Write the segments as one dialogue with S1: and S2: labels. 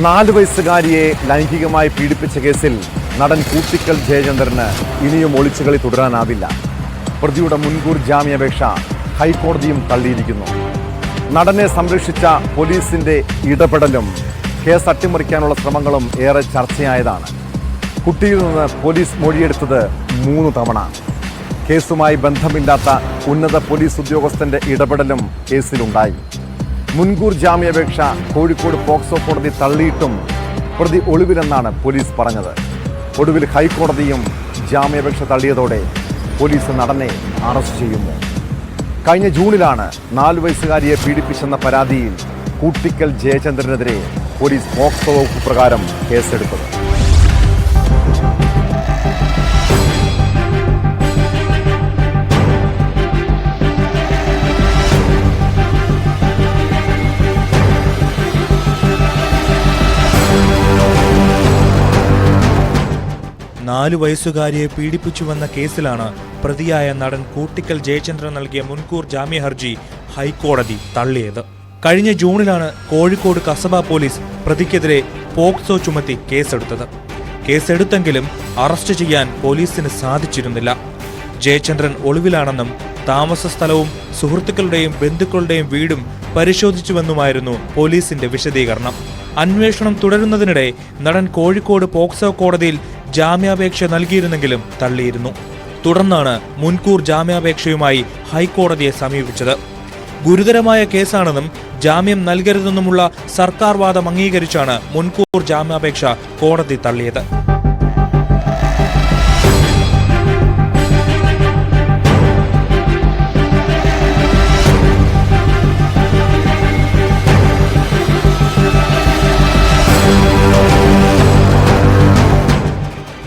S1: 4 വയസ്സുകാരിയെ ലൈംഗികമായി പീഡിപ്പിച്ച കേസിൽ നടൻ കൂട്ടിക്കൽ ജയചന്ദ്രന് ഇനിയും ഒളിച്ചുകളി തുടരാനാവില്ല. പ്രതിയുടെ മുൻകൂർ ജാമ്യാപേക്ഷ ഹൈക്കോടതിയും തള്ളിയിരിക്കുന്നു. നടനെ സംരക്ഷിച്ച പോലീസിന്റെ ഇടപെടലും കേസ് അട്ടിമറിക്കാനുള്ള ശ്രമങ്ങളും ഏറെ ചർച്ചയായതാണ്. കുട്ടിയിൽ നിന്ന് പോലീസ് മൊഴിയെടുത്തത് 3 തവണ. കേസുമായി ബന്ധമില്ലാത്ത ഉന്നത പോലീസ് ഉദ്യോഗസ്ഥന്റെ ഇടപെടലും കേസിലുണ്ടായി. മുൻകൂർ ജാമ്യാപേക്ഷ കോഴിക്കോട് പോക്സോ കോടതി തള്ളിയിട്ടും പ്രതി ഒളിവിലെന്നാണ് പോലീസ് പറഞ്ഞത്. ഒടുവിൽ ഹൈക്കോടതിയും ജാമ്യാപേക്ഷ തള്ളിയതോടെ പോലീസ് നടനെ അറസ്റ്റ് ചെയ്യുന്നു. കഴിഞ്ഞ ജൂണിലാണ് 4 വയസ്സുകാരിയെ പീഡിപ്പിച്ചെന്ന പരാതിയിൽ കൂട്ടിക്കൽ ജയചന്ദ്രനെതിരെ പോലീസ് പോക്സോ വകുപ്പ് പ്രകാരം കേസെടുത്തത്.
S2: നാലു വയസ്സുകാരിയെ പീഡിപ്പിച്ചുവെന്ന കേസിലാണ് പ്രതിയായ നടൻ കൂട്ടിക്കൽ ജയചന്ദ്രൻ നൽകിയ മുൻകൂർ ജാമ്യ ഹർജി ഹൈക്കോടതി തള്ളിയത്. കഴിഞ്ഞ ജൂണിലാണ് കോഴിക്കോട് കസബ പോലീസ് പ്രതിക്കെതിരെ പോക്സോ ചുമത്തി കേസെടുത്തത്. കേസെടുത്തെങ്കിലും അറസ്റ്റ് ചെയ്യാൻ പോലീസിന് സാധിച്ചിരുന്നില്ല. ജയചന്ദ്രൻ ഒളിവിലാണെന്നും താമസ സ്ഥലവും സുഹൃത്തുക്കളുടെയും ബന്ധുക്കളുടെയും വീടും പരിശോധിച്ചുവെന്നുമായിരുന്നു പോലീസിന്റെ വിശദീകരണം. അന്വേഷണം തുടരുന്നതിനിടെ നടൻ കോഴിക്കോട് പോക്സോ കോടതിയിൽ ജാമ്യാപേക്ഷ നൽകിയിരുന്നെങ്കിലും തള്ളിയിരുന്നു. തുടർന്നാണ് മുൻകൂർ ജാമ്യാപേക്ഷയുമായി ഹൈക്കോടതിയെ സമീപിച്ചത്. ഗുരുതരമായ കേസാണെന്നും ജാമ്യം നൽകരുതെന്നുമുള്ള സർക്കാർ വാദം അംഗീകരിച്ചാണ് മുൻകൂർ ജാമ്യാപേക്ഷ കോടതി തള്ളിയത്.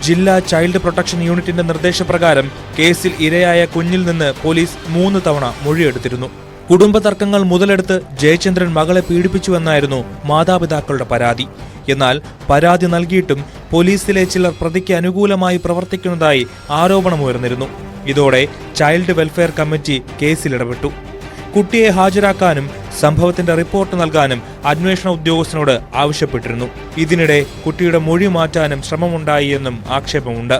S2: ജില്ലാ ചൈൽഡ് പ്രൊട്ടക്ഷൻ യൂണിറ്റിന്റെ നിർദ്ദേശപ്രകാരം കേസിൽ ഇരയായ കുഞ്ഞിൽ നിന്ന് പോലീസ് 3 തവണ മൊഴിയെടുത്തിരുന്നു. കുടുംബ തർക്കങ്ങൾ മുതലെടുത്ത് ജയചന്ദ്രൻ മകളെ പീഡിപ്പിച്ചുവെന്നായിരുന്നു മാതാപിതാക്കളുടെ പരാതി. എന്നാൽ പരാതി നൽകിയിട്ടും പോലീസിലെ ചിലർ പ്രതിക്ക് അനുകൂലമായി പ്രവർത്തിക്കുന്നതായി ആരോപണമുയർന്നിരുന്നു. ഇതോടെ ചൈൽഡ് വെൽഫെയർ കമ്മിറ്റി കേസിലിടപെട്ടു. കുട്ടിയെ ഹാജരാക്കാനും സംഭവത്തിന്റെ റിപ്പോർട്ട് നൽകാനും അന്വേഷണ ഉദ്യോഗസ്ഥനോട് ആവശ്യപ്പെട്ടിരുന്നു. ഇതിനിടെ കുട്ടിയുടെ മൊഴി മാറ്റാനും ശ്രമമുണ്ടായി എന്നും ആക്ഷേപമുണ്ട്.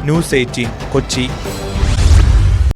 S2: ന്യൂസ് 18 കൊച്ചി.